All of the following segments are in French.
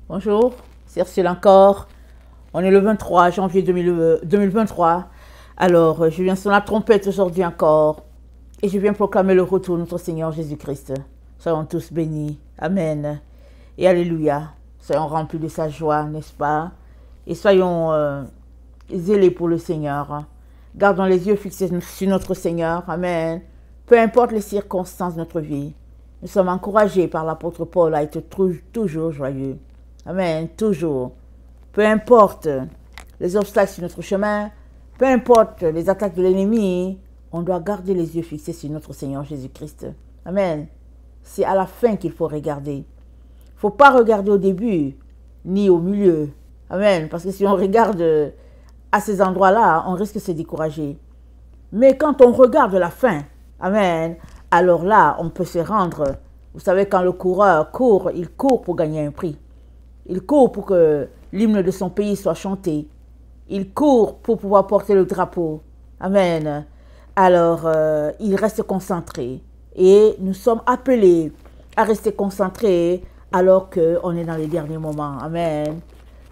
Bonjour, c'est Ursule encore. On est le 23 janvier 2023. Alors, je viens sur la trompette aujourd'hui encore. Et je viens proclamer le retour de notre Seigneur Jésus-Christ. Soyons tous bénis. Amen. Et Alléluia. Soyons remplis de sa joie, n'est-ce pas? Et soyons zélés pour le Seigneur. Gardons les yeux fixés sur notre Seigneur. Amen. Peu importe les circonstances de notre vie. Nous sommes encouragés par l'apôtre Paul à être toujours joyeux. Amen, toujours. Peu importe les obstacles sur notre chemin, peu importe les attaques de l'ennemi, on doit garder les yeux fixés sur notre Seigneur Jésus-Christ. Amen. C'est à la fin qu'il faut regarder. Il ne faut pas regarder au début, ni au milieu. Amen. Parce que si on regarde à ces endroits-là, on risque de se décourager. Mais quand on regarde la fin, amen, alors là, on peut se rendre. Vous savez, quand le coureur court, il court pour gagner un prix. Il court pour que l'hymne de son pays soit chanté. Il court pour pouvoir porter le drapeau. Amen. Alors, il reste concentré. Et nous sommes appelés à rester concentrés alors qu'on est dans les derniers moments. Amen.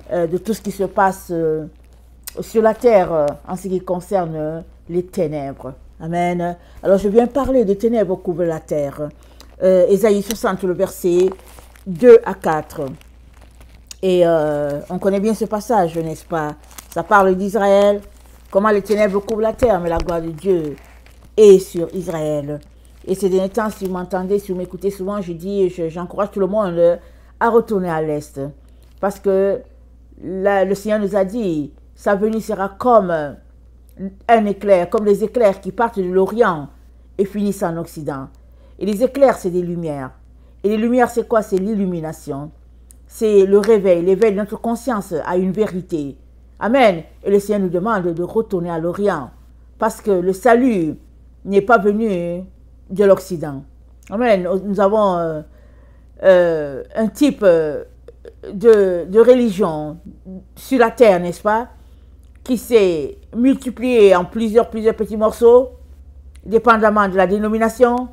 De tout ce qui se passe sur la terre en ce qui concerne les ténèbres. Amen. Alors, je viens parler de ténèbres couvrent la terre. Ésaïe 60, le verset 2 à 4. Et on connaît bien ce passage, n'est-ce pas? Ça parle d'Israël, comment les ténèbres couvrent la terre, mais la gloire de Dieu est sur Israël. Et ces derniers temps, si vous m'entendez, si vous m'écoutez souvent, j'encourage tout le monde à retourner à l'Est. Parce que le Seigneur nous a dit, sa venue sera comme un éclair, comme les éclairs qui partent de l'Orient et finissent en Occident. Et les éclairs, c'est des lumières. Et les lumières, c'est quoi? C'est l'illumination. C'est le réveil, l'éveil de notre conscience à une vérité. Amen. Et le Seigneur nous demande de retourner à l'Orient. Parce que le salut n'est pas venu de l'Occident. Amen. Nous avons un type de religion sur la terre, n'est-ce pas? Qui s'est multiplié en plusieurs petits morceaux, dépendamment de la dénomination.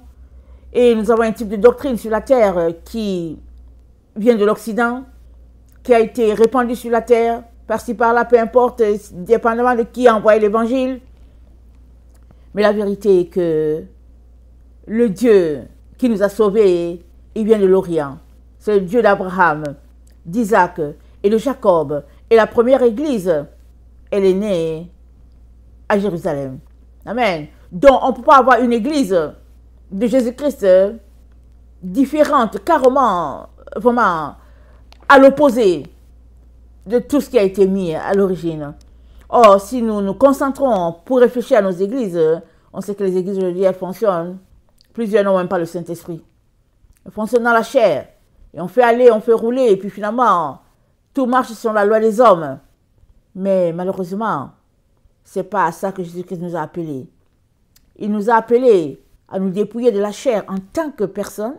Et nous avons un type de doctrine sur la terre qui vient de l'Occident, qui a été répandu sur la terre, par-ci par-là, peu importe, dépendamment de qui a envoyé l'évangile. Mais la vérité est que le Dieu qui nous a sauvés, il vient de l'Orient. C'est le Dieu d'Abraham, d'Isaac et de Jacob. Et la première église, elle est née à Jérusalem. Amen. Donc, on ne peut pas avoir une église de Jésus-Christ différente, carrément, vraiment, à l'opposé de tout ce qui a été mis à l'origine. Or, si nous nous concentrons pour réfléchir à nos églises, on sait que les églises aujourd'hui, elles fonctionnent. Plusieurs n'ont même pas le Saint-Esprit. Elles fonctionnent dans la chair. Et on fait aller, on fait rouler, et puis finalement, tout marche selon la loi des hommes. Mais malheureusement, ce n'est pas à ça que Jésus-Christ nous a appelés. Il nous a appelés à nous dépouiller de la chair en tant que personne.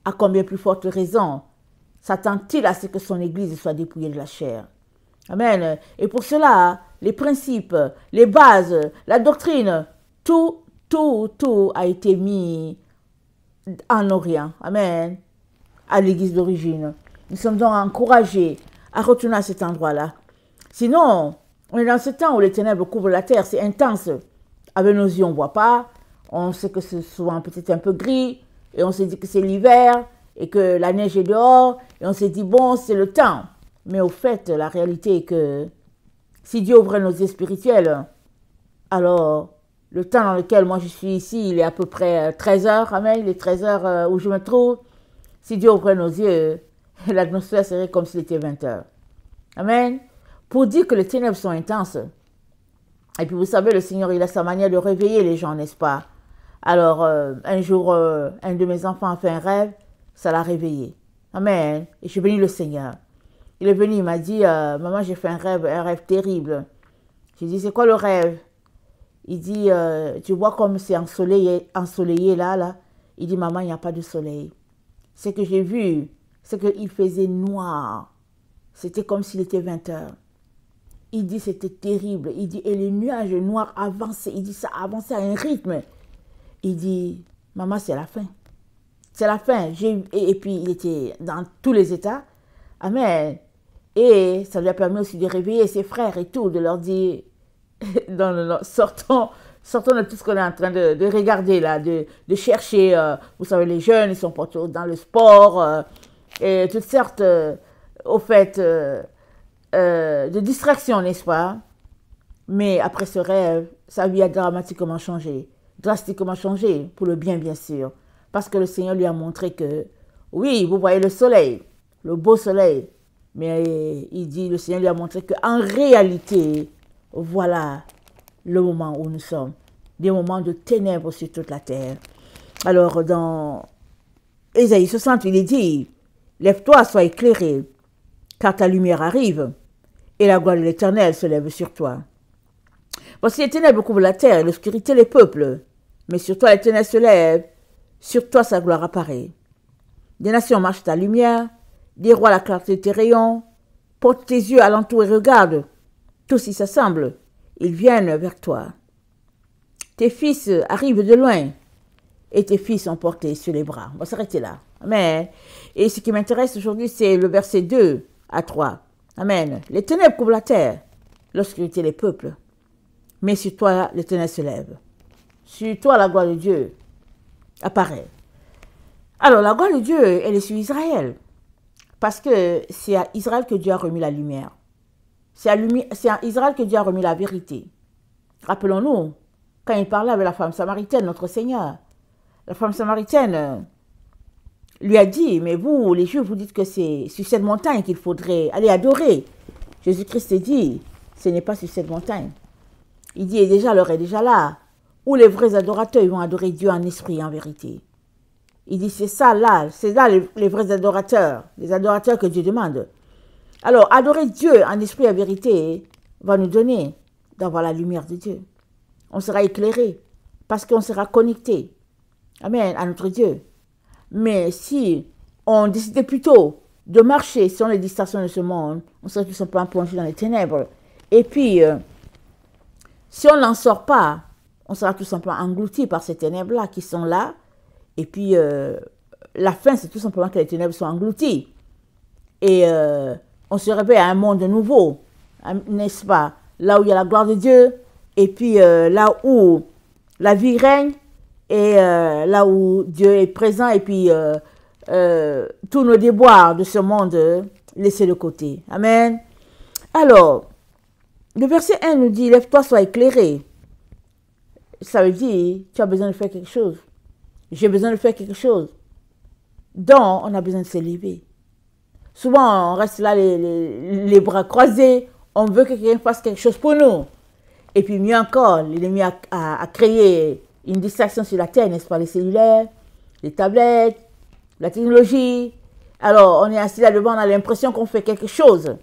À combien plus forte raison s'attend-il à ce que son Église soit dépouillée de la chair? Amen. Et pour cela, les principes, les bases, la doctrine, tout a été mis en Orient. Amen. À l'Église d'origine. Nous sommes donc encouragés à retourner à cet endroit-là. Sinon, on est dans ce temps où les ténèbres couvrent la terre, c'est intense. Avec nos yeux, on ne voit pas. On sait que c'est souvent peut-être un peu gris. Et on se dit que c'est l'hiver et que la neige est dehors. Et on s'est dit, bon, c'est le temps. Mais au fait, la réalité est que si Dieu ouvrait nos yeux spirituels, alors le temps dans lequel moi je suis ici, il est à peu près 13 heures. Amen, il est 13 heures où je me trouve. Si Dieu ouvrait nos yeux, l'atmosphère serait comme s'il était 20 heures. Amen. Pour dire que les ténèbres sont intenses. Et puis vous savez, le Seigneur, il a sa manière de réveiller les gens, n'est-ce pas? Alors, un jour, un de mes enfants a fait un rêve, ça l'a réveillé. Amen. Et je suis béni le Seigneur. Il est venu, il m'a dit, maman, j'ai fait un rêve terrible. J'ai dit, c'est quoi le rêve? Il dit, tu vois comme c'est ensoleillé là. Il dit, maman, il n'y a pas de soleil. Ce que j'ai vu, c'est qu'il faisait noir. C'était comme s'il était 20 heures. Il dit, c'était terrible. Il dit, et les nuages noirs avançaient. Il dit, ça avançait à un rythme. Il dit, maman, c'est la fin. C'est la fin. Et puis, il était dans tous les états. Amen. Et ça lui a permis aussi de réveiller ses frères et tout, de leur dire, sortons de tout ce qu'on est en train de regarder là, de chercher. Vous savez, les jeunes, ils sont partout dans le sport et toutes sortes, au fait, de distractions, n'est-ce pas? Mais après ce rêve, sa vie a dramatiquement changé, drastiquement changé, pour le bien sûr. Parce que le Seigneur lui a montré que, oui, vous voyez le soleil, le beau soleil, mais il dit, le Seigneur lui a montré qu'en réalité, voilà le moment où nous sommes, des moments de ténèbres sur toute la terre. Alors, dans Ésaïe 60, il est dit, lève-toi, sois éclairé, car ta lumière arrive, et la gloire de l'Éternel se lève sur toi. Voici les ténèbres couvrent la terre et l'obscurité les peuples, mais sur toi l'Éternel se lève, sur toi sa gloire apparaît. Des nations marchent ta lumière, des rois la clarté de tes rayons, porte tes yeux alentour et regarde, tous y s'assemblent, ils viennent vers toi. Tes fils arrivent de loin, et tes filles sont portés sur les bras. On va s'arrêter là. Amen. Et ce qui m'intéresse aujourd'hui, c'est le verset 2 à 3. Amen. Les ténèbres couvrent la terre, l'obscurité les peuples, mais sur toi l'Éternel se lève. Sur toi la gloire de Dieu apparaît. Alors la gloire de Dieu, elle est sur Israël. Parce que c'est à Israël que Dieu a remis la lumière. C'est à Israël que Dieu a remis la vérité. Rappelons-nous, quand il parlait avec la femme samaritaine, notre Seigneur, la femme samaritaine lui a dit, mais vous, les Juifs, vous dites que c'est sur cette montagne qu'il faudrait aller adorer. Jésus-Christ dit, ce n'est pas sur cette montagne. Il dit, et déjà, l'heure est déjà là, où les vrais adorateurs vont adorer Dieu en esprit et en vérité. Il dit, c'est là les vrais adorateurs, les adorateurs que Dieu demande. Alors, adorer Dieu en esprit et en vérité va nous donner d'avoir la lumière de Dieu. On sera éclairé parce qu'on sera connecté, amen, à notre Dieu. Mais si on décidait plutôt de marcher sur les distractions de ce monde, on serait tout simplement plongé dans les ténèbres. Et puis, si on n'en sort pas, on sera tout simplement englouti par ces ténèbres-là qui sont là. Et puis, la fin, c'est tout simplement que les ténèbres sont englouties. Et on se réveille à un monde nouveau, n'est-ce pas? Là où il y a la gloire de Dieu, et puis là où la vie règne, et là où Dieu est présent, et puis tous nos déboires de ce monde laissés de côté. Amen. Alors, le verset 1 nous dit, lève-toi, sois éclairé. Ça veut dire, tu as besoin de faire quelque chose. J'ai besoin de faire quelque chose. Donc, on a besoin de se lever. Souvent, on reste là les bras croisés. On veut que quelqu'un fasse quelque chose pour nous. Et puis, mieux encore, l'ennemi a créé une distraction sur la terre, n'est-ce pas? Les cellulaires, les tablettes, la technologie. Alors, on est assis là-devant, on a l'impression qu'on fait quelque chose.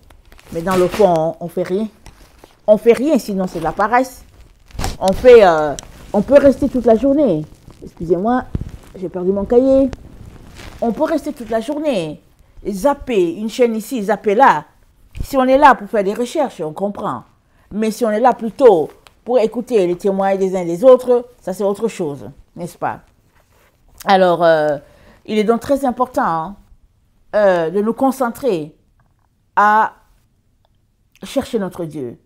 Mais dans le fond, on ne fait rien. On ne fait rien, sinon c'est de la paresse. On peut rester toute la journée. Excusez-moi, j'ai perdu mon cahier. On peut rester toute la journée, zapper une chaîne ici, zapper là. Si on est là pour faire des recherches, on comprend. Mais si on est là plutôt pour écouter les témoignages des uns des autres, ça c'est autre chose, n'est-ce pas? Alors, il est donc très important de nous concentrer à chercher notre Dieu.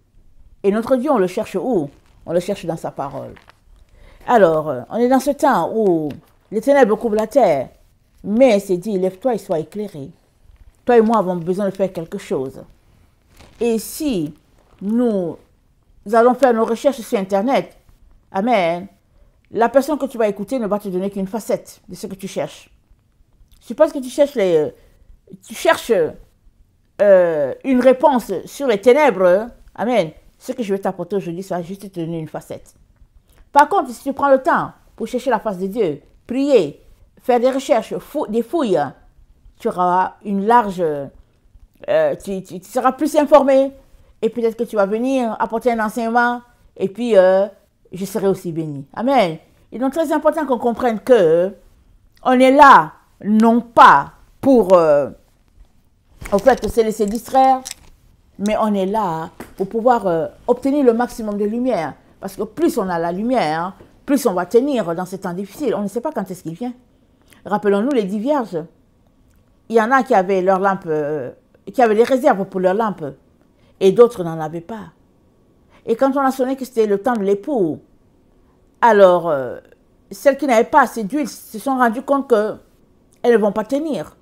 Et notre Dieu, on le cherche où? On le cherche dans sa parole. Alors, on est dans ce temps où les ténèbres couvrent la terre, mais c'est dit, lève-toi et sois éclairé. Toi et moi avons besoin de faire quelque chose. Et si nous allons faire nos recherches sur Internet, amen, la personne que tu vas écouter ne va te donner qu'une facette de ce que tu cherches. Je pense que tu cherches une réponse sur les ténèbres, amen. Ce que je vais t'apporter aujourd'hui, ça va juste te donner une facette. Par contre, si tu prends le temps pour chercher la face de Dieu, prier, faire des recherches, des fouilles, tu auras une large... tu seras plus informé et peut-être que tu vas venir apporter un enseignement et puis je serai aussi béni. Amen. Il est donc très important qu'on comprenne que on est là, non pas pour en fait se laisser distraire, mais on est là pour pouvoir obtenir le maximum de lumière. Parce que plus on a la lumière, plus on va tenir dans ces temps difficiles. On ne sait pas quand est-ce qu'il vient. Rappelons-nous les 10 vierges. Il y en a qui avaient leur lampe qui avaient des réserves pour leurs lampes et d'autres n'en avaient pas. Et quand on a sonné que c'était le temps de l'époux, alors celles qui n'avaient pas assez d'huile se sont rendues compte qu'elles ne vont pas tenir.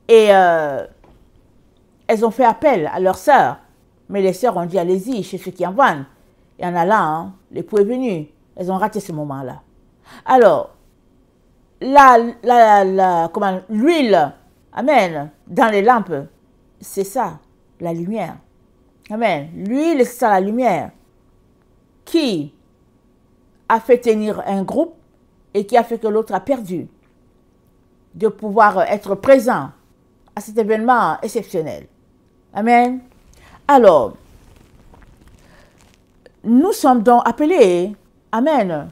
Et elles ont fait appel à leurs sœurs. Mais les sœurs ont dit, allez-y, chez ceux qui en vendent. Et en allant, hein, l'époux est venu. Elles ont raté ce moment-là. Alors, l'huile, amen, dans les lampes, c'est ça, la lumière. Amen. L'huile, c'est ça, la lumière, qui a fait tenir un groupe et qui a fait que l'autre a perdu de pouvoir être présent à cet événement exceptionnel. Amen. Alors, nous sommes donc appelés, amen,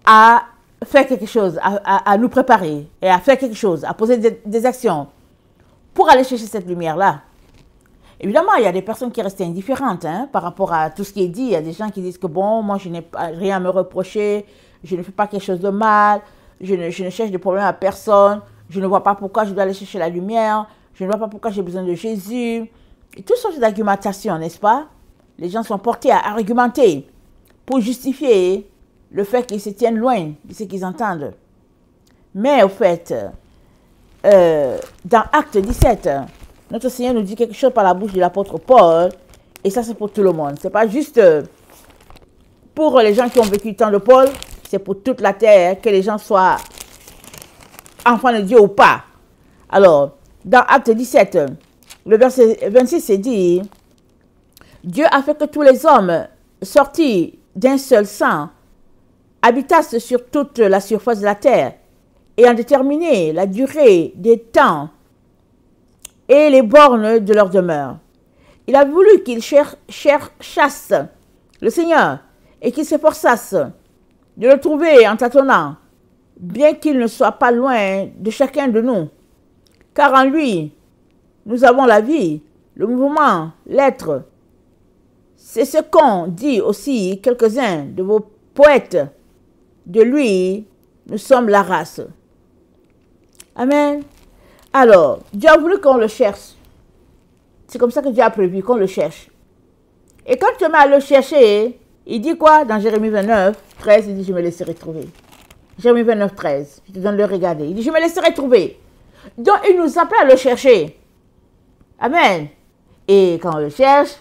à faire quelque chose, à nous préparer et à faire quelque chose, à poser des actions pour aller chercher cette lumière-là. Évidemment, il y a des personnes qui restent indifférentes hein, par rapport à tout ce qui est dit. Il y a des gens qui disent que bon, moi je n'ai rien à me reprocher, je ne fais pas quelque chose de mal, je ne cherche des problèmes à personne, je ne vois pas pourquoi je dois aller chercher la lumière, je ne vois pas pourquoi j'ai besoin de Jésus. Et toutes sortes d'argumentations, n'est-ce pas? Les gens sont portés à argumenter pour justifier le fait qu'ils se tiennent loin de ce qu'ils entendent. Mais au fait, dans Acte 17, notre Seigneur nous dit quelque chose par la bouche de l'apôtre Paul, et ça c'est pour tout le monde. Ce n'est pas juste pour les gens qui ont vécu le temps de Paul, c'est pour toute la terre, que les gens soient enfants de Dieu ou pas. Alors, dans Acte 17, le verset 26, c'est dit, Dieu a fait que tous les hommes sortis d'un seul sang habitassent sur toute la surface de la terre, ayant déterminé la durée des temps et les bornes de leur demeure. Il a voulu qu'ils cherchassent le Seigneur et qu'ils s'efforçassent de le trouver en tâtonnant, bien qu'il ne soit pas loin de chacun de nous. Car en lui, nous avons la vie, le mouvement, l'être. C'est ce qu'ont dit aussi quelques-uns de vos poètes. De lui, nous sommes la race. Amen. Alors, Dieu a voulu qu'on le cherche. C'est comme ça que Dieu a prévu qu'on le cherche. Et quand tu mets à le chercher, il dit quoi dans Jérémie 29, 13, il dit, je me laisserai trouver. Jérémie 29, 13, je te donne le regarder. Il dit, je me laisserai trouver. Donc, il nous appelle à le chercher. Amen. Et quand on le cherche,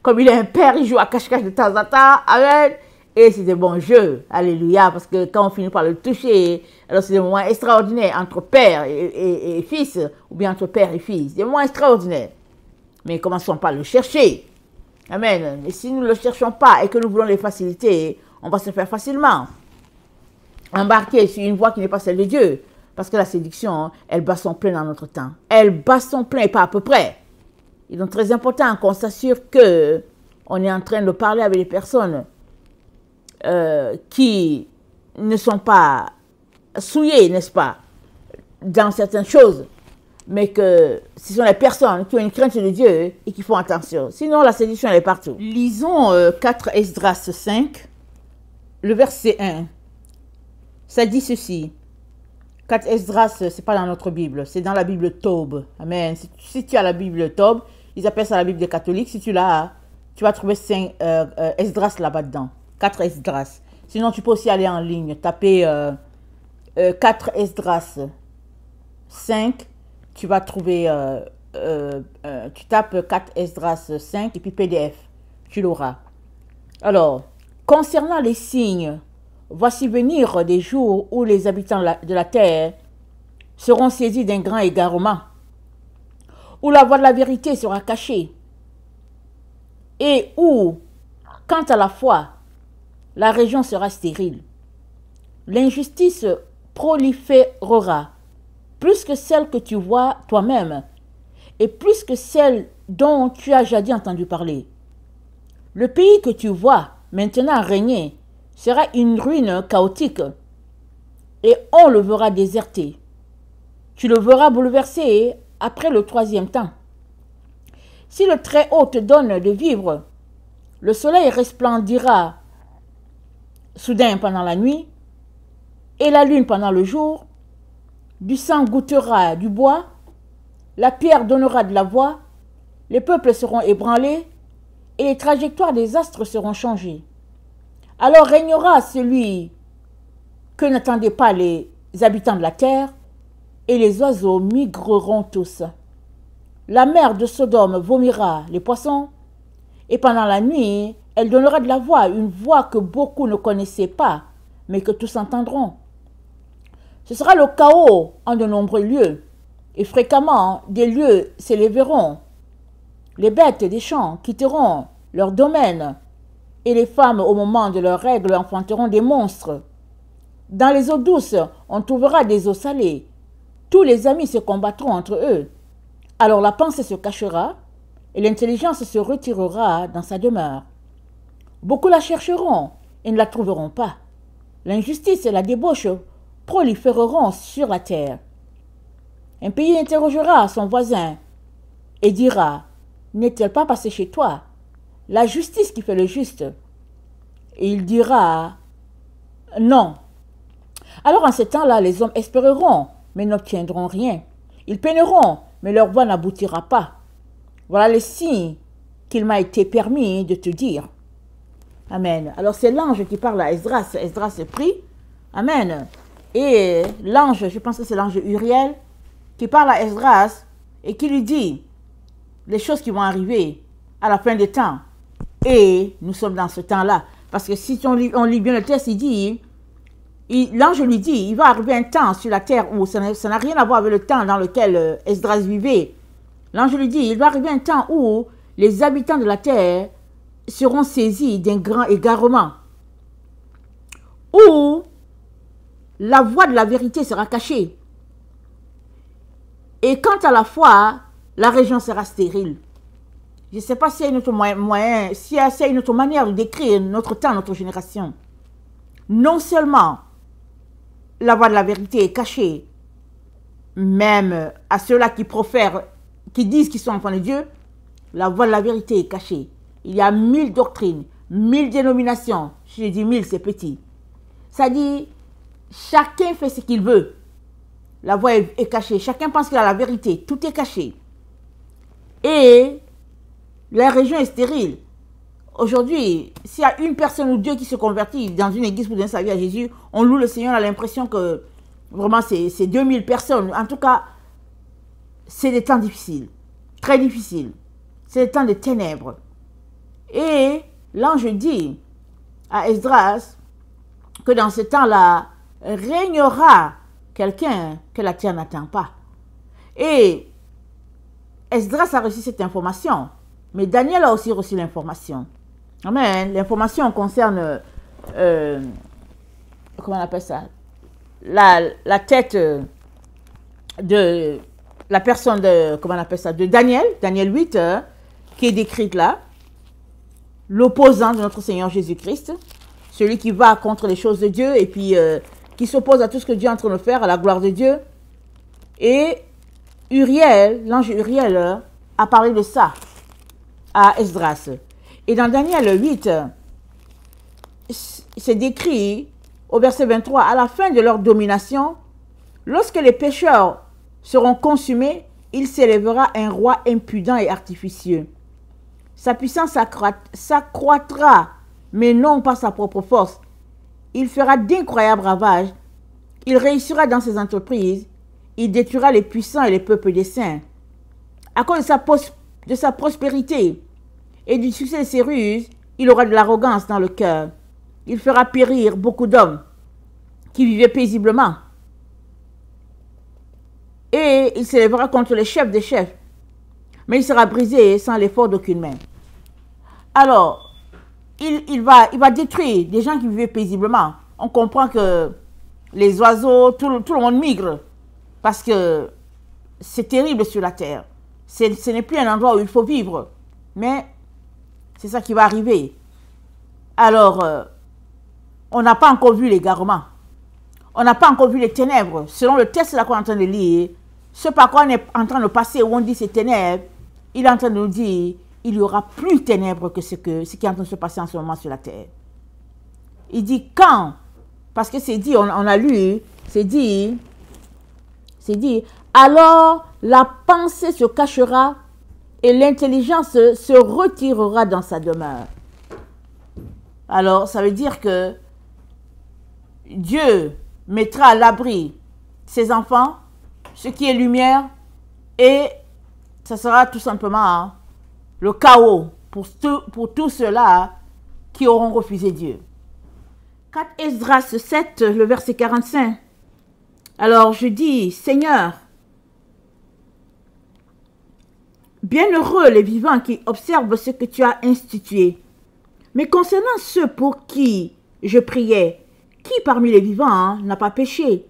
comme il est un père, il joue à cache-cache de temps en temps. Amen. Et c'est des bons jeux. Alléluia. Parce que quand on finit par le toucher, alors c'est des moments extraordinaires entre père et fils, ou bien entre père et fils. Des moments extraordinaires. Mais commençons par le chercher. Amen. Et si nous ne le cherchons pas et que nous voulons les facilités, on va se faire facilement embarquer sur une voie qui n'est pas celle de Dieu. Parce que la séduction, elle bat son plein dans notre temps. Elle bat son plein et pas à peu près. Il est donc très important qu'on s'assure qu'on est en train de parler avec des personnes qui ne sont pas souillées, n'est-ce pas, dans certaines choses, mais que ce sont les personnes qui ont une crainte de Dieu et qui font attention. Sinon, la séduction, elle est partout. Lisons 4 Esdras 5, le verset 1. Ça dit ceci. 4 Esdras, ce n'est pas dans notre Bible, c'est dans la Bible Taube. Amen. Si tu as la Bible Taube, ils appellent ça la Bible des catholiques. Si tu l'as, tu vas trouver 5 Esdras là-bas dedans. 4 Esdras. Sinon, tu peux aussi aller en ligne, taper 4 Esdras 5. Tu vas trouver, tu tapes 4 Esdras 5 et puis PDF. Tu l'auras. Alors, concernant les signes, voici venir des jours où les habitants de la terre seront saisis d'un grand égarement, où la voie de la vérité sera cachée, et où, quant à la foi, la région sera stérile. L'injustice proliférera, plus que celle que tu vois toi-même, et plus que celle dont tu as jadis entendu parler. Le pays que tu vois maintenant régner sera une ruine chaotique, et on le verra déserté. Tu le verras bouleversé après le 3e temps. Si le Très-Haut te donne de vivre, le soleil resplendira soudain pendant la nuit, et la lune pendant le jour, du sang goûtera du bois, la pierre donnera de la voix, les peuples seront ébranlés, et les trajectoires des astres seront changées. Alors régnera celui que n'attendaient pas les habitants de la terre, et les oiseaux migreront tous. La mer de Sodome vomira les poissons, et pendant la nuit, elle donnera de la voix, une voix que beaucoup ne connaissaient pas, mais que tous entendront. Ce sera le chaos en de nombreux lieux, et fréquemment des lieux s'élèveront. Les bêtes des champs quitteront leur domaine, et les femmes au moment de leurs règles enfanteront des monstres. Dans les eaux douces, on trouvera des eaux salées. Tous les amis se combattront entre eux. Alors la pensée se cachera, et l'intelligence se retirera dans sa demeure. Beaucoup la chercheront et ne la trouveront pas. L'injustice et la débauche proliféreront sur la terre. Un pays interrogera son voisin et dira, n'est-elle pas passée chez toi la justice qui fait le juste? Et il dira, non. Alors en ce temps-là, les hommes espéreront, mais n'obtiendront rien. Ils peineront, mais leur voix n'aboutira pas. Voilà les signes qu'il m'a été permis de te dire. Amen. Alors c'est l'ange qui parle à Esdras. Esdras se prie. Amen. Et l'ange, je pense que c'est l'ange Uriel, qui parle à Esdras et qui lui dit les choses qui vont arriver à la fin des temps. Et nous sommes dans ce temps-là. Parce que si on lit bien le texte, il dit, l'ange lui dit, il va arriver un temps sur la terre où ça n'a rien à voir avec le temps dans lequel Esdras vivait. L'ange lui dit, il va arriver un temps où les habitants de la terre seront saisis d'un grand égarement, où la voix de la vérité sera cachée. Et quant à la foi, la région sera stérile. Je ne sais pas s'il y a une autre moyen, s'il y a une autre manière de décrire notre temps, notre génération. Non seulement la voix de la vérité est cachée, même à ceux-là qui profèrent, qui disent qu'ils sont enfants de Dieu, la voix de la vérité est cachée. Il y a 1000 doctrines, 1000 dénominations. Je dis 1000, c'est petit. Ça dit, chacun fait ce qu'il veut. La voix est cachée. Chacun pense qu'il a la vérité. Tout est caché. Et la région est stérile. Aujourd'hui, s'il y a une personne ou deux qui se convertit dans une église pour donner sa vie à Jésus, on loue le Seigneur, on a l'impression que vraiment c'est 2000 personnes. En tout cas, c'est des temps difficiles. Très difficiles. C'est des temps de ténèbres. Et l'ange dit à Esdras que dans ce temps-là, régnera quelqu'un que la terre n'attend pas. Et Esdras a reçu cette information, mais Daniel a aussi reçu l'information. Amen. L'information concerne, comment on appelle ça, la tête de la personne de, comment on appelle ça, de Daniel, Daniel 8, qui est décrite là, l'opposant de notre Seigneur Jésus-Christ, celui qui va contre les choses de Dieu et puis qui s'oppose à tout ce que Dieu est en train de faire, à la gloire de Dieu. Et Uriel, l'ange Uriel, a parlé de ça à Esdras. Et dans Daniel 8, c'est décrit au verset 23, à la fin de leur domination, lorsque les pécheurs seront consumés, il s'élèvera un roi impudent et artificieux. Sa puissance s'accroîtra, mais non par sa propre force. Il fera d'incroyables ravages. Il réussira dans ses entreprises. Il détruira les puissants et les peuples des saints. À cause de sa prospérité et du succès de ses ruses, il aura de l'arrogance dans le cœur. Il fera périr beaucoup d'hommes qui vivaient paisiblement. Et il s'élèvera contre les chefs des chefs. Mais il sera brisé sans l'effort d'aucune main. Alors, il va détruire des gens qui vivaient paisiblement. On comprend que les oiseaux, tout le monde migre. Parce que c'est terrible sur la terre. Ce n'est plus un endroit où il faut vivre. Mais c'est ça qui va arriver. Alors, on n'a pas encore vu l'égarement. On n'a pas encore vu les ténèbres. Selon le texte là qu'on est en train de lire, ce par quoi on est en train de passer, où on dit c'est ténèbres, il est en train de nous dire, il y aura plus de ténèbres que ce qui est en train de se passer en ce moment sur la terre. Il dit quand? Parce que c'est dit, on a lu, c'est dit, alors la pensée se cachera et l'intelligence se retirera dans sa demeure. Alors, ça veut dire que Dieu mettra à l'abri ses enfants, ce qui est lumière, et ça sera tout simplement le chaos pour tous ceux-là qui auront refusé Dieu. 4 Esdras 7, le verset 45. Alors je dis, Seigneur, bienheureux les vivants qui observent ce que tu as institué. Mais concernant ceux pour qui je priais, qui parmi les vivants n'a pas péché?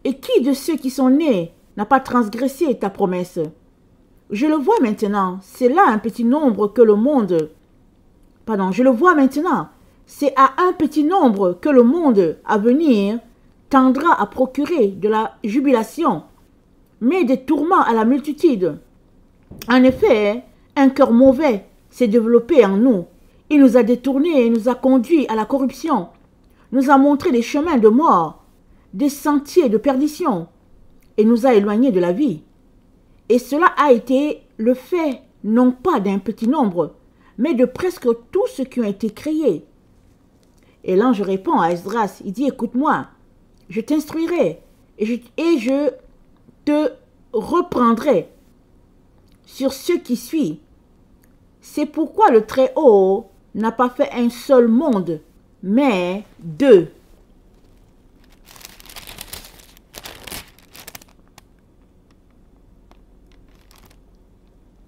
Et qui de ceux qui sont nés n'a pas transgressé ta promesse? Je le vois maintenant, c'est là un petit nombre que le monde... Pardon, je le vois maintenant, c'est à un petit nombre que le monde à venir tendra à procurer de la jubilation, mais des tourments à la multitude. En effet, un cœur mauvais s'est développé en nous. Il nous a détournés et nous a conduits à la corruption, nous a montré des chemins de mort, des sentiers de perdition, et nous a éloignés de la vie. Et cela a été le fait, non pas d'un petit nombre, mais de presque tous ceux qui ont été créés. Et l'ange répond à Esdras, il dit, écoute-moi, je t'instruirai et je te reprendrai sur ce qui suit. C'est pourquoi le Très-Haut n'a pas fait un seul monde, mais 2.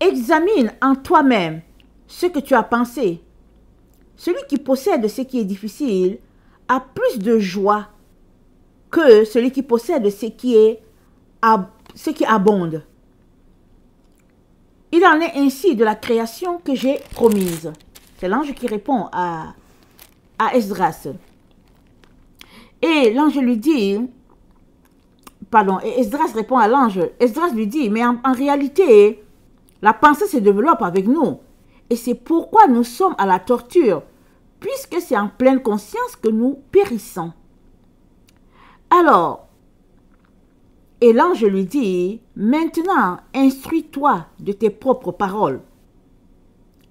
Examine en toi-même ce que tu as pensé. Celui qui possède ce qui est difficile a plus de joie que celui qui possède ce qui abonde. Il en est ainsi de la création que j'ai promise. C'est l'ange qui répond à Esdras. Et l'ange lui dit, et Esdras répond à l'ange. Esdras lui dit, mais en réalité, la pensée se développe avec nous. Et c'est pourquoi nous sommes à la torture, puisque c'est en pleine conscience que nous périssons. Alors, et l'ange lui dit, maintenant, instruis-toi de tes propres paroles.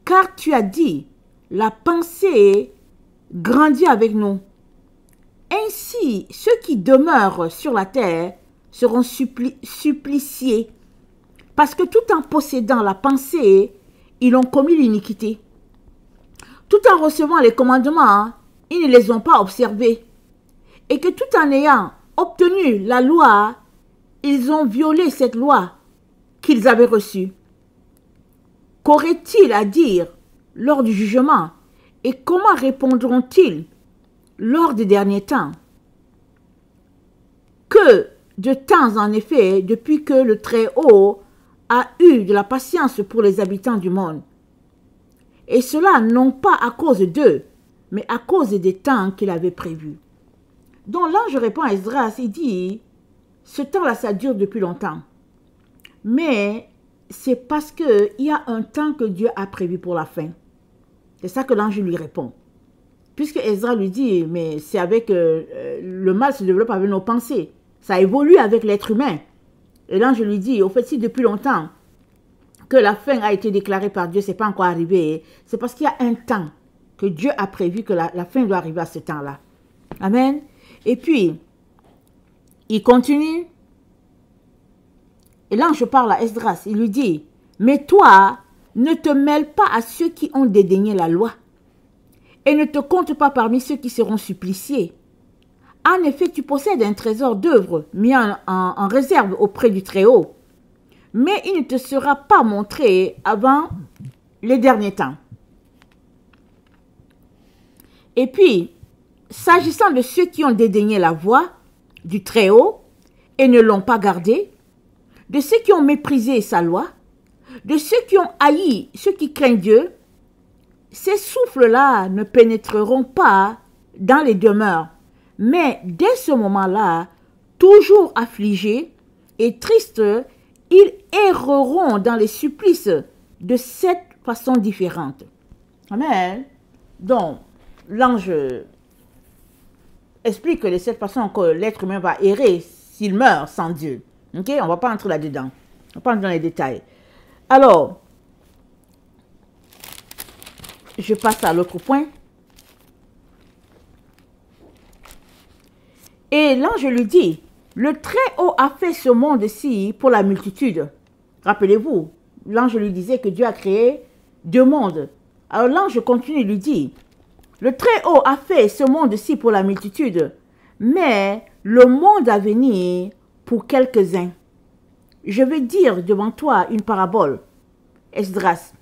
Car tu as dit, la pensée grandit avec nous. Ainsi, ceux qui demeurent sur la terre seront suppliciés, parce que tout en possédant la pensée, ils ont commis l'iniquité. Tout en recevant les commandements, ils ne les ont pas observés. Et que tout en ayant obtenu la loi, ils ont violé cette loi qu'ils avaient reçue. Qu'aurait-il à dire lors du jugement? Et comment répondront-ils lors des derniers temps? Que de temps en effet, depuis que le Très-Haut a eu de la patience pour les habitants du monde. Et cela non pas à cause d'eux, mais à cause des temps qu'il avait prévus. Donc l'ange répond à Esdras, il dit, ce temps-là, ça dure depuis longtemps. Mais c'est parce qu'il y a un temps que Dieu a prévu pour la fin. C'est ça que l'ange lui répond. Puisque Esdras lui dit, mais c'est avec le mal se développe avec nos pensées. Ça évolue avec l'être humain. Et l'ange lui dit, au fait, si depuis longtemps que la fin a été déclarée par Dieu, ce n'est pas encore arrivé, c'est parce qu'il y a un temps que Dieu a prévu que la fin doit arriver à ce temps-là. Amen. Et puis, il continue. Et l'ange parle à Esdras, il lui dit, mais toi, ne te mêle pas à ceux qui ont dédaigné la loi, et ne te compte pas parmi ceux qui seront suppliciés. En effet, tu possèdes un trésor d'œuvres mis en réserve auprès du Très-Haut, mais il ne te sera pas montré avant les derniers temps. Et puis, s'agissant de ceux qui ont dédaigné la voie du Très-Haut et ne l'ont pas gardée, de ceux qui ont méprisé sa loi, de ceux qui ont haï ceux qui craignent Dieu, ces souffles-là ne pénétreront pas dans les demeures. Mais dès ce moment-là, toujours affligés et tristes, ils erreront dans les supplices de cette façon différente. Amen. Donc, l'ange explique de cette façon que l'être humain va errer s'il meurt sans Dieu. Ok, on ne va pas entrer là-dedans. On va pas entrer dans les détails. Alors, je passe à l'autre point. Et l'ange lui dit, le Très-Haut a fait ce monde-ci pour la multitude. Rappelez-vous, l'ange lui disait que Dieu a créé 2 mondes. Alors l'ange continue et lui dit, le Très-Haut a fait ce monde-ci pour la multitude, mais le monde à venir pour quelques-uns. Je vais dire devant toi une parabole, Esdras.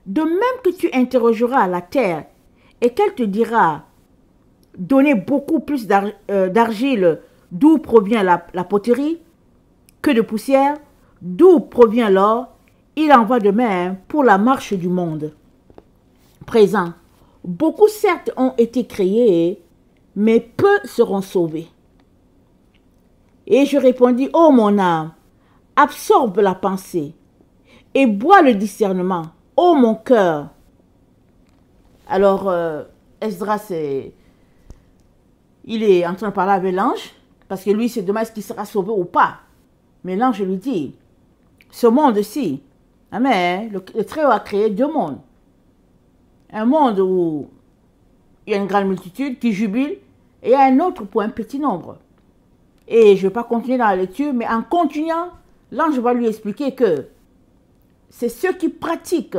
De même que tu interrogeras la terre et qu'elle te dira, donnez beaucoup plus d'argile d'où provient la poterie que de poussière, d'où provient l'or, il en va de même pour la marche du monde. Présent, beaucoup certes ont été créés, mais peu seront sauvés. Et je répondis, ô mon âme, absorbe la pensée et bois le discernement, ô mon cœur. Alors, Esdras, il est en train de parler avec l'ange, parce que lui, c'est dommage qu'il sera sauvé ou pas. Mais l'ange lui dit, ce monde-ci, amen, le Très-Haut a créé 2 mondes. Un monde où il y a une grande multitude qui jubile, et il y a un autre pour un petit nombre. Et je ne vais pas continuer dans la lecture, mais en continuant, l'ange va lui expliquer que c'est ceux qui pratiquent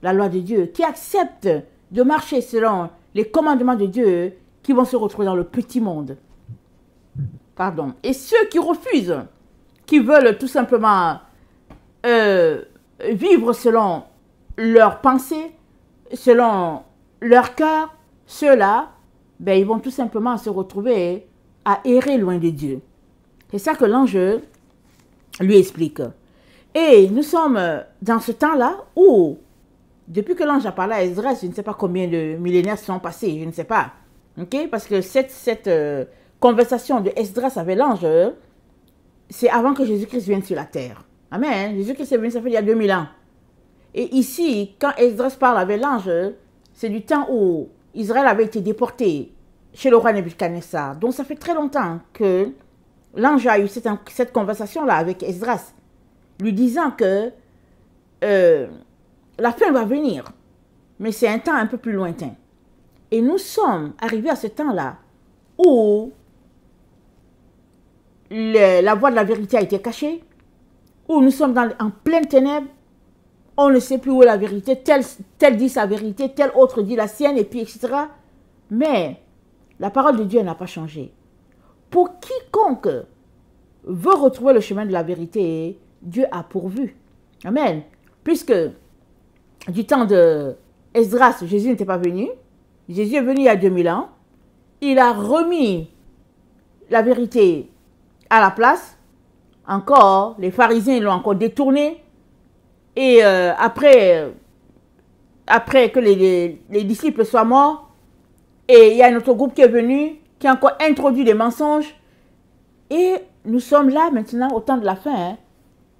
la loi de Dieu, qui acceptent de marcher selon les commandements de Dieu, qui vont se retrouver dans le petit monde. Pardon. Et ceux qui refusent, qui veulent tout simplement vivre selon leurs pensées, selon leur cœur, ceux-là, ben, ils vont tout simplement se retrouver à errer loin de Dieu. C'est ça que l'ange lui explique. Et nous sommes dans ce temps-là où, depuis que l'ange a parlé à Esdras, je ne sais pas combien de millénaires sont passés, je ne sais pas. Okay? Parce que cette conversation de Esdras avec l'ange, c'est avant que Jésus-Christ vienne sur la terre. Amen. Jésus-Christ est venu, ça fait il y a 2000 ans. Et ici, quand Esdras parle avec l'ange, c'est du temps où Israël avait été déporté chez le roi Nebuchadnezzar. Donc ça fait très longtemps que l'ange a eu cette conversation-là avec Esdras, lui disant que la fin va venir, mais c'est un temps un peu plus lointain. Et nous sommes arrivés à ce temps-là où la voie de la vérité a été cachée, où nous sommes en pleine ténèbres, on ne sait plus où est la vérité, tel dit sa vérité, tel autre dit la sienne, et puis etc. Mais la parole de Dieu n'a pas changé. Pour quiconque veut retrouver le chemin de la vérité, Dieu a pourvu. Amen. Puisque du temps de Esdras, Jésus n'était pas venu. Jésus est venu il y a 2000 ans. Il a remis la vérité à la place. Encore, les pharisiens l'ont encore détourné. Et après que les disciples soient morts, et il y a un autre groupe qui est venu, qui a encore introduit des mensonges. Et nous sommes là maintenant au temps de la fin. Hein,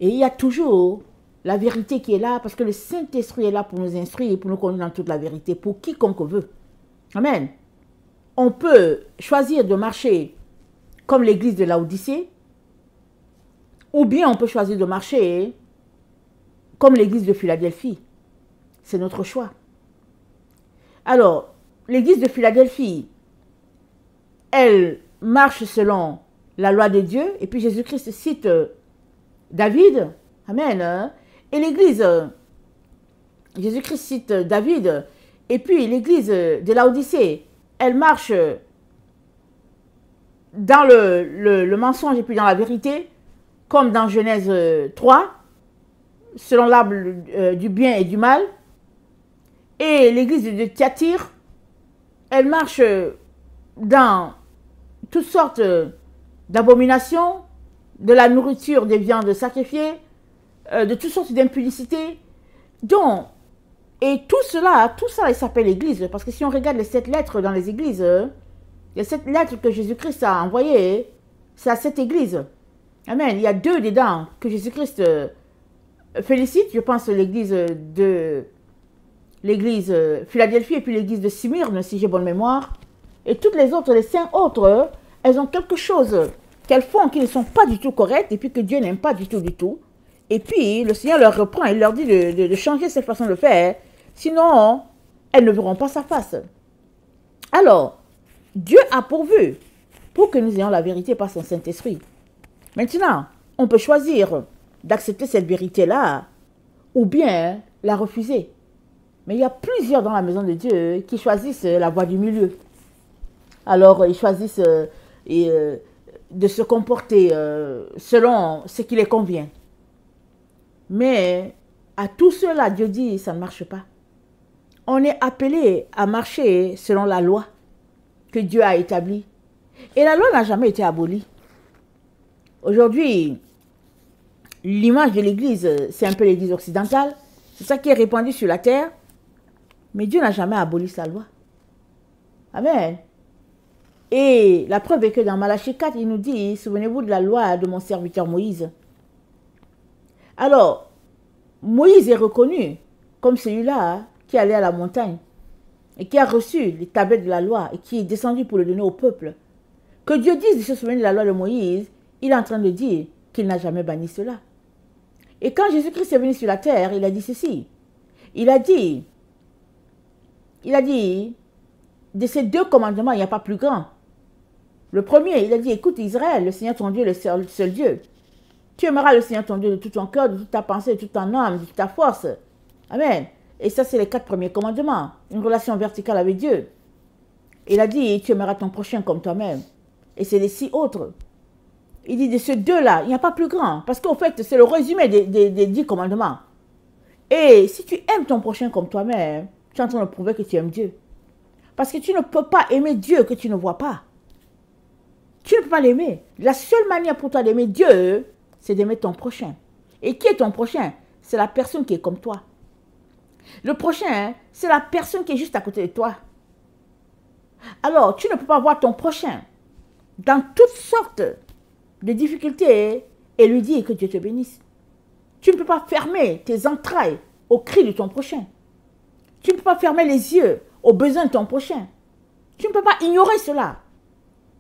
et il y a toujours la vérité qui est là, parce que le Saint-Esprit est là pour nous instruire et pour nous conduire dans toute la vérité, pour quiconque veut. Amen. On peut choisir de marcher comme l'église de Laodicée, ou bien on peut choisir de marcher comme l'église de Philadelphie. C'est notre choix. Alors, l'église de Philadelphie, elle marche selon la loi de Dieu, et puis Jésus-Christ cite David. Amen. Et l'église, Jésus-Christ cite David, et puis l'église de Laodicée, elle marche dans le mensonge et puis dans la vérité, comme dans Genèse 3, selon l'arbre du bien et du mal. Et l'église de Thyatire, elle marche dans toutes sortes d'abominations, de la nourriture des viandes sacrifiées, de toutes sortes d'impudicités. Donc, et tout ça, il s'appelle l'église. Parce que si on regarde les 7 lettres dans les églises, les 7 lettres que Jésus-Christ a envoyées, c'est à cette église. Amen. Il y a 2 dedans que Jésus-Christ félicite. Je pense l'église de Philadelphie et puis l'église de Smyrne, si j'ai bonne mémoire. Et toutes les autres, les 5 autres, elles ont quelque chose qu'elles font, qui ne sont pas du tout correctes, et puis que Dieu n'aime pas du tout. Et puis, le Seigneur leur reprend et leur dit de changer cette façon de faire, sinon, elles ne verront pas sa face. Alors, Dieu a pourvu pour que nous ayons la vérité par son Saint-Esprit. Maintenant, on peut choisir d'accepter cette vérité-là ou bien la refuser. Mais il y a plusieurs dans la maison de Dieu qui choisissent la voie du milieu. Alors, ils choisissent de se comporter selon ce qui les convient. Mais à tous ceux-là, Dieu dit, ça ne marche pas. On est appelé à marcher selon la loi que Dieu a établie. Et la loi n'a jamais été abolie. Aujourd'hui, l'image de l'Église, c'est un peu l'Église occidentale. C'est ça qui est répandu sur la terre. Mais Dieu n'a jamais aboli sa loi. Amen. Et la preuve est que dans Malachie 4, il nous dit, souvenez-vous de la loi de mon serviteur Moïse. Alors, Moïse est reconnu comme celui-là qui allait à la montagne et qui a reçu les tablettes de la loi et qui est descendu pour le donner au peuple. Que Dieu dise de se souvenir de la loi de Moïse, il est en train de dire qu'il n'a jamais banni cela. Et quand Jésus-Christ est venu sur la terre, il a dit ceci. Il a dit, de ces 2 commandements, il n'y a pas plus grand. Le premier, il a dit, écoute Israël, le Seigneur ton Dieu, le seul Dieu. Tu aimeras le Seigneur ton Dieu de tout ton cœur, de toute ta pensée, de toute ton âme, de toute ta force. Amen. Et ça, c'est les 4 premiers commandements. Une relation verticale avec Dieu. Il a dit, tu aimeras ton prochain comme toi-même. Et c'est les 6 autres. Il dit, de ces 2-là, il n'y a pas plus grand. Parce qu'en fait, c'est le résumé des 10 commandements. Et si tu aimes ton prochain comme toi-même, tu es en train de prouver que tu aimes Dieu. Parce que tu ne peux pas aimer Dieu que tu ne vois pas. Tu ne peux pas l'aimer. La seule manière pour toi d'aimer Dieu, c'est d'aimer ton prochain. Et qui est ton prochain? C'est la personne qui est comme toi. Le prochain, c'est la personne qui est juste à côté de toi. Alors, tu ne peux pas voir ton prochain dans toutes sortes de difficultés et lui dire que Dieu te bénisse. Tu ne peux pas fermer tes entrailles aux cris de ton prochain. Tu ne peux pas fermer les yeux aux besoins de ton prochain. Tu ne peux pas ignorer cela.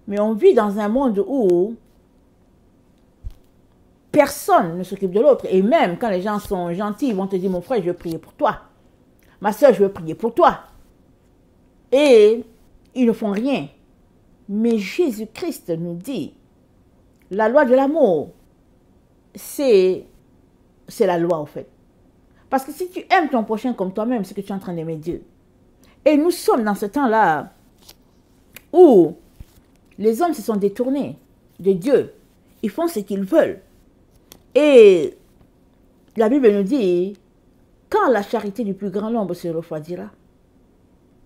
Mais on vit dans un monde où personne ne s'occupe de l'autre. Et même quand les gens sont gentils, ils vont te dire, mon frère, je veux prier pour toi. Ma soeur, je veux prier pour toi. Et ils ne font rien. Mais Jésus-Christ nous dit, la loi de l'amour, c'est la loi en fait. Parce que si tu aimes ton prochain comme toi-même, c'est que tu es en train d'aimer Dieu. Et nous sommes dans ce temps-là où les hommes se sont détournés de Dieu. Ils font ce qu'ils veulent. Et la Bible nous dit, quand la charité du plus grand nombre se refroidira,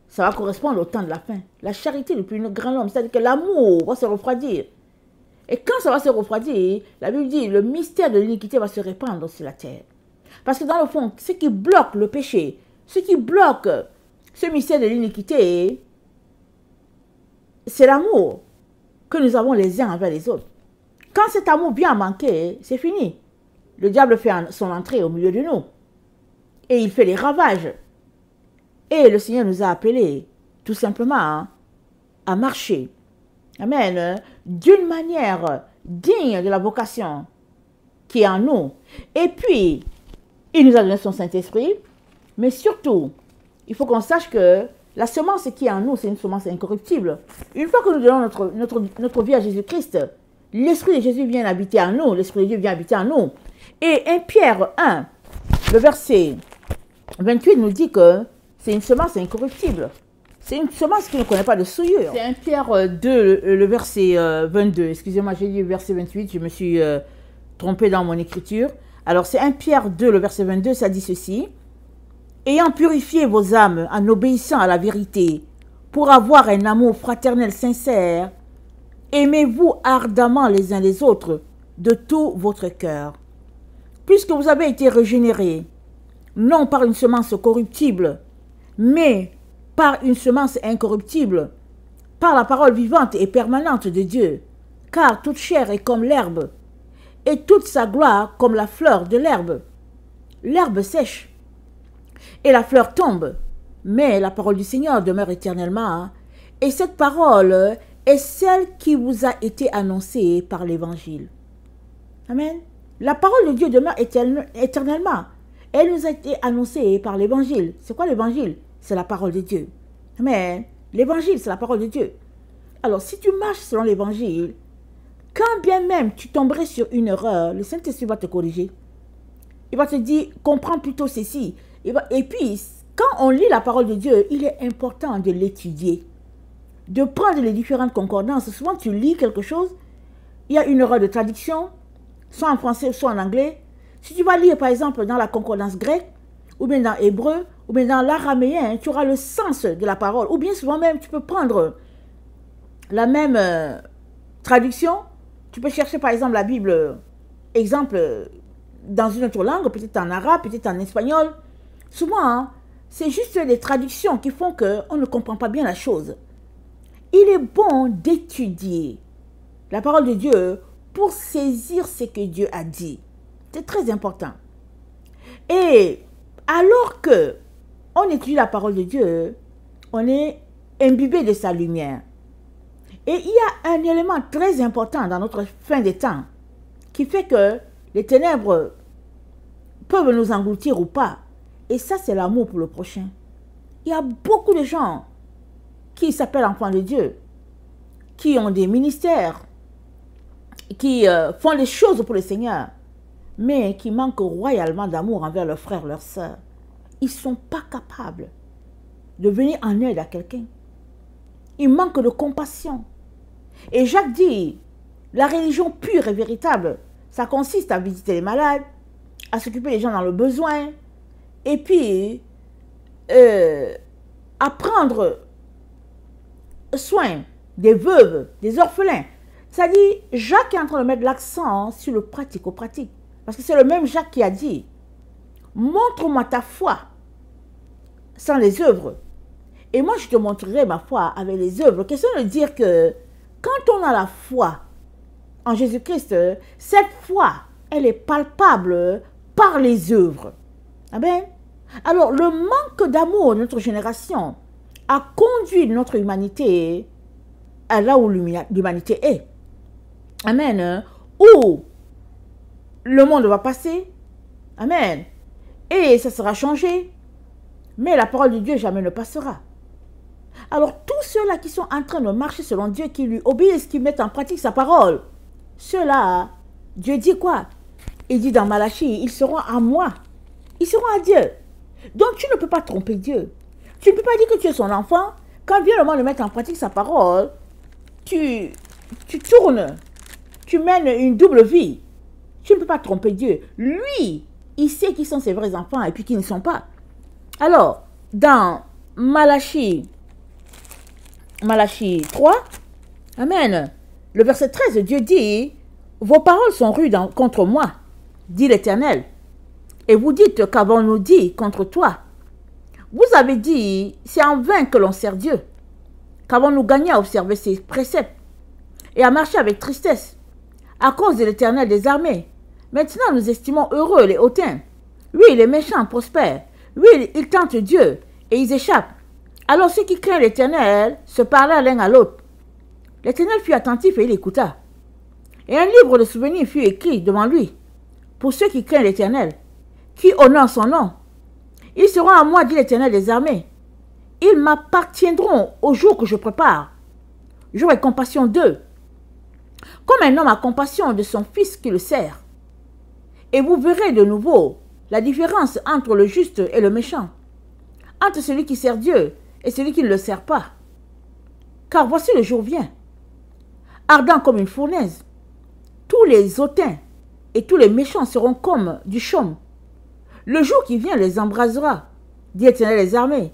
ça va correspondre au temps de la fin. La charité du plus grand nombre, c'est-à-dire que l'amour va se refroidir. Et quand ça va se refroidir, la Bible dit, le mystère de l'iniquité va se répandre sur la terre. Parce que dans le fond, ce qui bloque le péché, ce qui bloque ce mystère de l'iniquité, c'est l'amour que nous avons les uns envers les autres. Quand cet amour vient à manquer, c'est fini. Le diable fait son entrée au milieu de nous. Et il fait les ravages. Et le Seigneur nous a appelés, tout simplement, à marcher. Amen. D'une manière digne de la vocation qui est en nous. Et puis, il nous a donné son Saint-Esprit. Mais surtout, il faut qu'on sache que la semence qui est en nous, c'est une semence incorruptible. Une fois que nous donnons notre vie à Jésus-Christ, l'Esprit de Jésus vient habiter en nous. L'Esprit de Dieu vient habiter en nous. Et 1 Pierre 1, le verset 28 nous dit que c'est une semence incorruptible. C'est une semence qui ne connaît pas de souillure. C'est 1 Pierre 2, le verset 22. Excusez-moi, j'ai dit le verset 28, je me suis trompé dans mon écriture. Alors c'est 1 Pierre 2, le verset 22, ça dit ceci. Ayant purifié vos âmes en obéissant à la vérité, pour avoir un amour fraternel sincère, aimez-vous ardemment les uns les autres de tout votre cœur. Puisque vous avez été régénérés, non par une semence corruptible, mais par une semence incorruptible, par la parole vivante et permanente de Dieu, car toute chair est comme l'herbe, et toute sa gloire comme la fleur de l'herbe. L'herbe sèche, et la fleur tombe, mais la parole du Seigneur demeure éternellement, et cette parole est celle qui vous a été annoncée par l'Évangile. Amen. La parole de Dieu demeure éternellement. Elle nous a été annoncée par l'Évangile. C'est quoi l'Évangile? C'est la parole de Dieu. Amen. L'Évangile, c'est la parole de Dieu. Alors, si tu marches selon l'Évangile, quand bien même tu tomberais sur une erreur, le Saint-Esprit va te corriger. Il va te dire, comprends plutôt ceci. Et puis, quand on lit la parole de Dieu, il est important de l'étudier, de prendre les différentes concordances. Souvent, tu lis quelque chose, il y a une erreur de traduction, soit en français, soit en anglais. Si tu vas lire, par exemple, dans la concordance grecque, ou bien dans l'hébreu, ou bien dans l'araméen, tu auras le sens de la parole. Ou bien souvent même, tu peux prendre la même traduction. Tu peux chercher, par exemple, la Bible, exemple, dans une autre langue, peut-être en arabe, peut-être en espagnol. Souvent, hein, c'est juste les traductions qui font qu'on ne comprend pas bien la chose. Il est bon d'étudier la parole de Dieu pour saisir ce que Dieu a dit. C'est très important. Et alors que on étudie la parole de Dieu, on est imbibé de sa lumière. Et il y a un élément très important dans notre fin des temps qui fait que les ténèbres peuvent nous engloutir ou pas. Et ça, c'est l'amour pour le prochain. Il y a beaucoup de gens qui s'appellent enfants de Dieu, qui ont des ministères, qui font les choses pour le Seigneur, mais qui manquent royalement d'amour envers leurs frères, leurs sœurs. Ils ne sont pas capables de venir en aide à quelqu'un. Ils manquent de compassion. Et Jacques dit, la religion pure et véritable, ça consiste à visiter les malades, à s'occuper des gens dans le besoin, et puis à prendre soin des veuves, des orphelins. Ça dit, Jacques est en train de mettre l'accent sur le pratico-pratique. Parce que c'est le même Jacques qui a dit, montre-moi ta foi sans les œuvres. Et moi, je te montrerai ma foi avec les œuvres. Question de dire que quand on a la foi en Jésus-Christ, cette foi, elle est palpable par les œuvres. Amen. Alors, le manque d'amour de notre génération a conduit notre humanité à là où l'humanité est. Amen. Où le monde va passer. Amen. Et ça sera changé. Mais la parole de Dieu jamais ne passera. Alors, tous ceux-là qui sont en train de marcher selon Dieu, qui lui obéissent, qui mettent en pratique sa parole, ceux-là, Dieu dit quoi? Il dit dans Malachie, ils seront à moi. Ils seront à Dieu. Donc, tu ne peux pas tromper Dieu. Tu ne peux pas dire que tu es son enfant. Quand vient le moment de mettre en pratique sa parole, tu tournes. Tu mènes une double vie. Tu ne peux pas tromper Dieu. Lui, il sait qui sont ses vrais enfants et puis qui ne sont pas. Alors, dans Malachie 3, Amen, le verset 13, Dieu dit, vos paroles sont rudes contre moi, dit l'Éternel. Et vous dites, qu'avons-nous dit contre toi? Vous avez dit, c'est en vain que l'on sert Dieu. Qu'avons-nous gagné à observer ses préceptes et à marcher avec tristesse à cause de l'Éternel des armées? Maintenant, nous estimons heureux les hautains. Oui, les méchants prospèrent. Oui, ils tentent Dieu et ils échappent. Alors ceux qui craignent l'Éternel se parlèrent l'un à l'autre. L'Éternel fut attentif et il écouta. Et un livre de souvenirs fut écrit devant lui pour ceux qui craignent l'Éternel, qui honorent son nom. Ils seront à moi, dit l'Éternel des armées. Ils m'appartiendront au jour que je prépare. J'aurai compassion d'eux, comme un homme a compassion de son fils qui le sert. Et vous verrez de nouveau la différence entre le juste et le méchant, entre celui qui sert Dieu et celui qui ne le sert pas. Car voici le jour vient, ardent comme une fournaise. Tous les hautains et tous les méchants seront comme du chaume. Le jour qui vient les embrasera, dit l'Éternel des armées.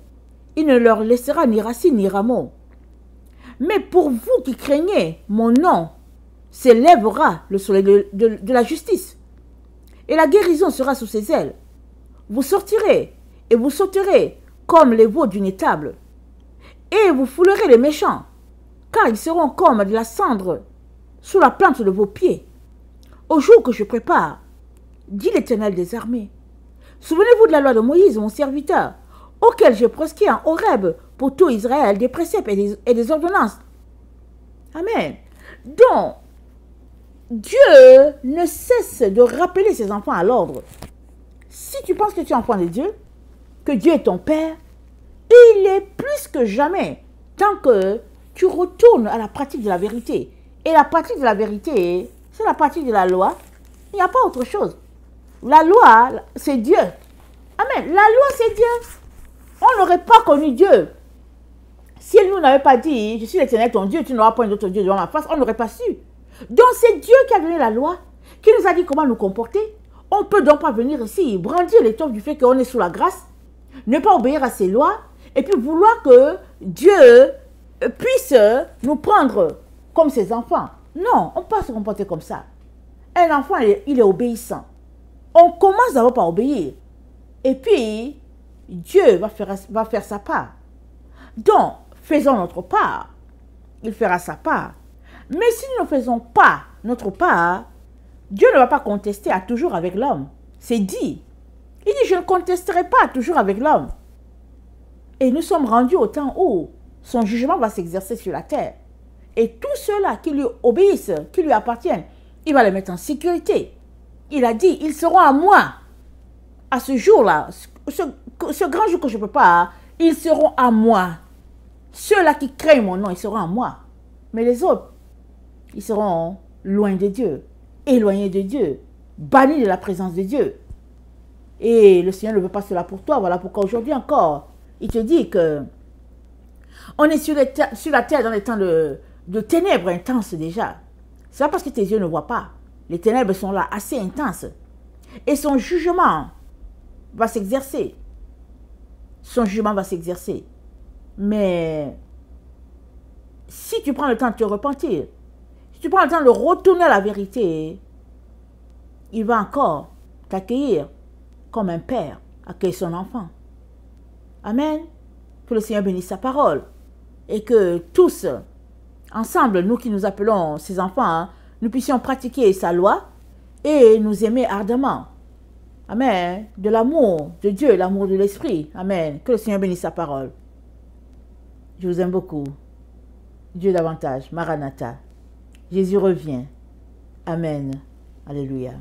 Il ne leur laissera ni racine ni rameau. Mais pour vous qui craignez mon nom, s'élèvera le soleil de la justice. Et la guérison sera sous ses ailes. Vous sortirez et vous sauterez comme les veaux d'une étable. Et vous foulerez les méchants, car ils seront comme de la cendre sous la plante de vos pieds. Au jour que je prépare, dit l'Éternel des armées. Souvenez-vous de la loi de Moïse, mon serviteur, auquel j'ai prescrit en Horeb pour tout Israël des préceptes et des ordonnances. Amen. Donc, Dieu ne cesse de rappeler ses enfants à l'ordre. Si tu penses que tu es enfant de Dieu, que Dieu est ton Père, il est plus que jamais tant que tu retournes à la pratique de la vérité. Et la pratique de la vérité, c'est la pratique de la loi. Il n'y a pas autre chose. La loi, c'est Dieu. Amen. La loi, c'est Dieu. On n'aurait pas connu Dieu. Si elle nous n'avait pas dit, je suis l'Éternel ton Dieu, tu n'auras pas d'autre Dieu devant ma face, on n'aurait pas su. Donc c'est Dieu qui a donné la loi, qui nous a dit comment nous comporter. On ne peut donc pas venir ici brandir l'étoffe du fait qu'on est sous la grâce, ne pas obéir à ses lois, et puis vouloir que Dieu puisse nous prendre comme ses enfants. Non, on ne peut pas se comporter comme ça. Un enfant, il est obéissant. On commence d'abord par obéir. Et puis, Dieu va faire sa part. Donc, faisons notre part. Il fera sa part. Mais si nous ne faisons pas notre part, Dieu ne va pas contester à toujours avec l'homme. C'est dit. Il dit, je ne contesterai pas toujours avec l'homme. Et nous sommes rendus au temps où son jugement va s'exercer sur la terre. Et tous ceux-là qui lui obéissent, qui lui appartiennent, il va les mettre en sécurité. Il a dit, ils seront à moi. À ce jour-là, ce grand jour que je ne peux pas, ils seront à moi. Ceux-là qui craignent mon nom, ils seront à moi. Mais les autres, ils seront loin de Dieu, éloignés de Dieu, bannis de la présence de Dieu. Et le Seigneur ne veut pas cela pour toi. Voilà pourquoi aujourd'hui encore, il te dit que on est sur la terre dans les temps de ténèbres intenses déjà. C'est pas parce que tes yeux ne voient pas. Les ténèbres sont là assez intenses. Et son jugement va s'exercer. Son jugement va s'exercer. Mais si tu prends le temps de te repentir, si tu prends le temps de retourner à la vérité, il va encore t'accueillir comme un père accueille son enfant. Amen. Que le Seigneur bénisse sa parole. Et que tous, ensemble, nous qui nous appelons ses enfants, nous puissions pratiquer sa loi et nous aimer ardemment. Amen. De l'amour de Dieu, l'amour de l'Esprit. Amen. Que le Seigneur bénisse sa parole. Je vous aime beaucoup. Dieu davantage. Maranatha. Jésus revient. Amen. Alléluia.